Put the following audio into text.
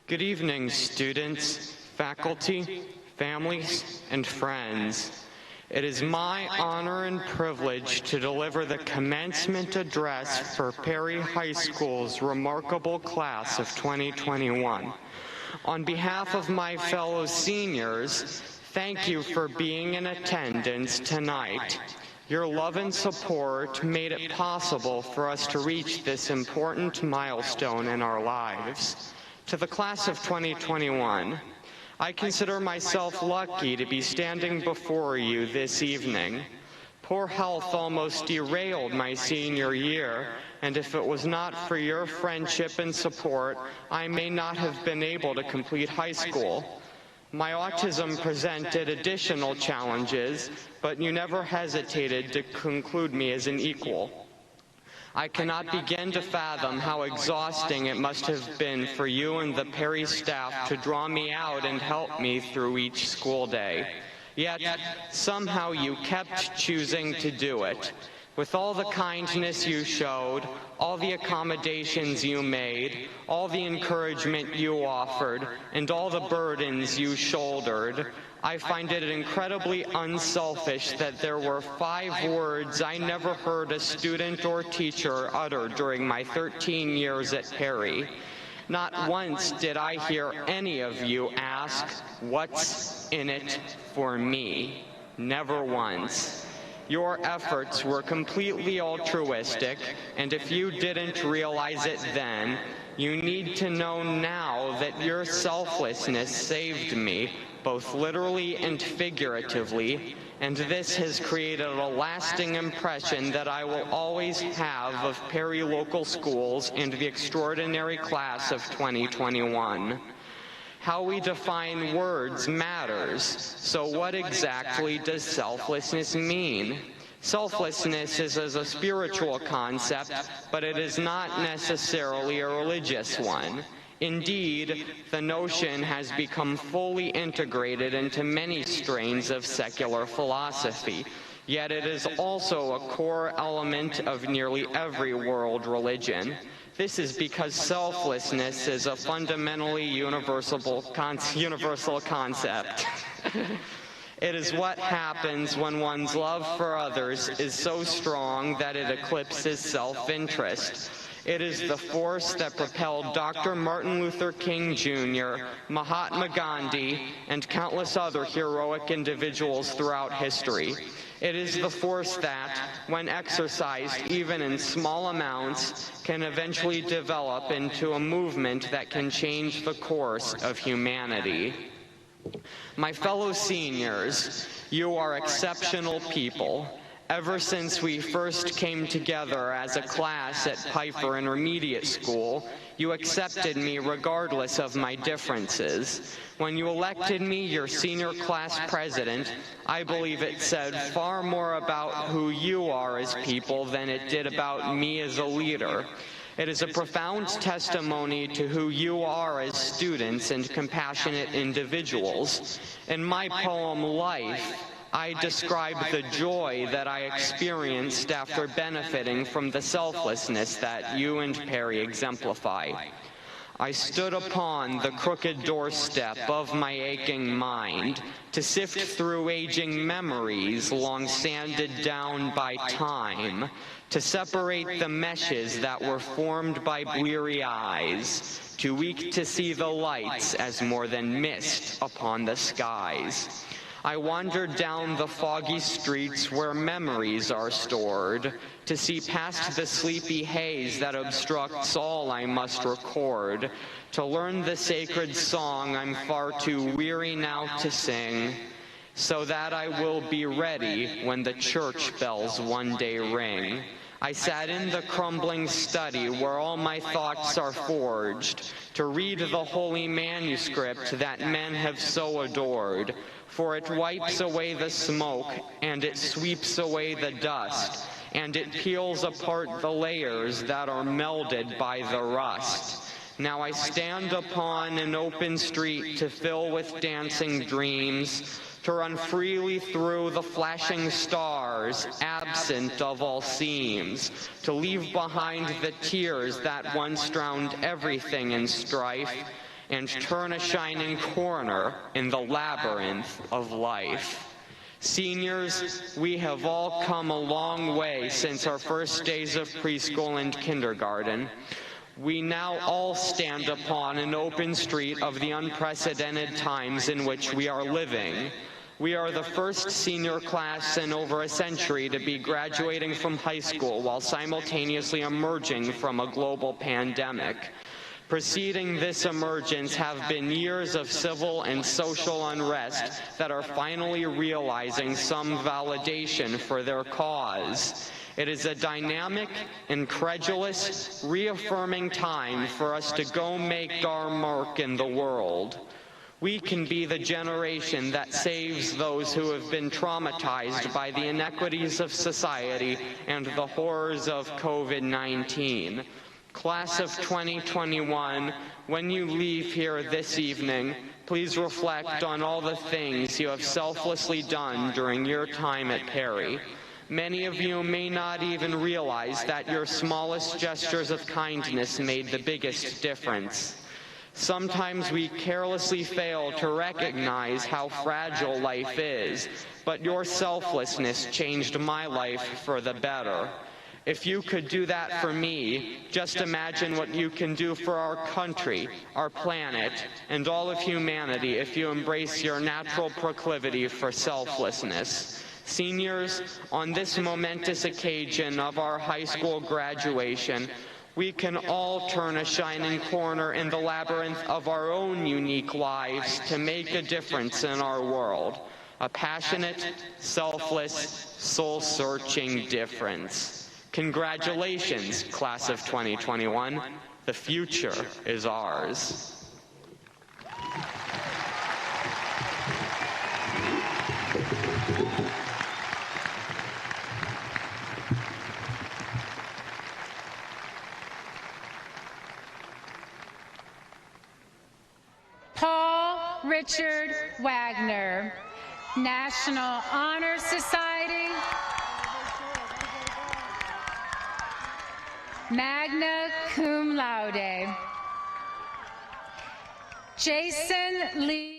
Good evening, students, faculty, families, and friends. It is my honor and privilege to deliver the commencement address for Perry High School's remarkable class of 2021. On behalf of my fellow seniors, thank you for being in attendance tonight. Your love and support made it possible for us to reach this important milestone in our lives. To the class of 2021, I consider myself lucky to be standing before you this evening. Poor health almost derailed my senior year, and if it was not for your friendship and support, I may not have been able to complete high school. My autism presented additional challenges, but you never hesitated to conclude me as an equal. I cannot begin to fathom how exhausting it must have been for you and the Perry staff to draw me out and help me through each school day. Yet, somehow you kept choosing to do it. With all the kindness you showed, all the accommodations you made, all the encouragement you offered, and all the burdens you shouldered, I find it incredibly unselfish that there were 5 words I never heard a student or teacher utter during my 13 years at Perry. Not once did I hear any of you ask, "What's in it for me?" Never once. Your efforts were completely altruistic, and if you didn't realize it then, you need to know now that your selflessness saved me, both literally and figuratively, and this has created a lasting impression that I will always have of Perry Local Schools and the extraordinary class of 2021. How we define words matters. So what exactly does selflessness mean? Selflessness is a spiritual concept, but it is not necessarily a religious one. Indeed, the notion has become fully integrated into many strains of secular philosophy, yet it is also a core element of nearly every world religion. This is because selflessness is a fundamentally universal concept. It is what happens when one's love for others is so strong that it eclipses self-interest. It is the force that propelled Dr. Martin Luther King Jr., Mahatma Gandhi, and countless other heroic individuals throughout history. It is the force that, when exercised even in small amounts, can eventually develop into a movement that can change the course of humanity. My fellow seniors, you are exceptional people. Ever since we first came together as a class at Piper Intermediate School, you accepted me regardless of my differences. When you elected me your senior class president, I believe it said far more about who you are as people than it did about me as a leader. It is a profound testimony to who you are as students and compassionate individuals. In my poem, Life, I describe the joy that I experienced after benefiting from the selflessness that you and Perry exemplify. I stood upon the crooked doorstep of my aching mind to sift through aging memories long sanded down by time, to separate the meshes that were formed by bleary eyes, too weak to see the lights as more than mist upon the skies. I wandered down the foggy streets where memories are stored, to see past the sleepy haze that obstructs all I must record, to learn the sacred song I'm far too weary now to sing, so that I will be ready when the church bells one day ring. I sat in the crumbling study where all my thoughts are forged, to read the holy manuscript that men have so adored, for it wipes away the smoke, and it sweeps away the dust, and it peels apart the layers that are melded by the rust. Now I stand upon an open street to fill with dancing dreams, to run freely through the flashing stars, absent of all seams, to leave behind the tears that once drowned everything in strife, and turn a shining corner in the labyrinth of life. Seniors, we have all come a long way since our first days of preschool and kindergarten. We now all stand upon an open street of the unprecedented times in which we are living. We are the first senior class in over a century to be graduating from high school while simultaneously emerging from a global pandemic. Preceding this emergence have been years of civil and social unrest that are finally realizing some validation for their cause. It is a dynamic, incredulous, reaffirming time for us to go make our mark in the world. We can be the generation that saves those who have been traumatized by the inequities of society and the horrors of COVID-19. Class of 2021, when you leave here this evening, please reflect on all the things you have selflessly done during your time at Perry. Many of you may not even realize that your smallest gestures of kindness made the biggest difference. Sometimes we carelessly fail to recognize how fragile life is, but your selflessness changed my life for the better. If you could do that for me, just imagine what you can do for our country, our planet, and all of humanity if you embrace your natural proclivity for selflessness. Seniors, on this momentous occasion of our high school graduation, we can all turn a shining corner in the labyrinth of our own unique lives to make a difference in our world. A passionate, selfless, soul-searching difference. Congratulations, class of 2021. The future is ours. Paul Richard Wagner, National Honor Society, magna cum laude. Jason Lee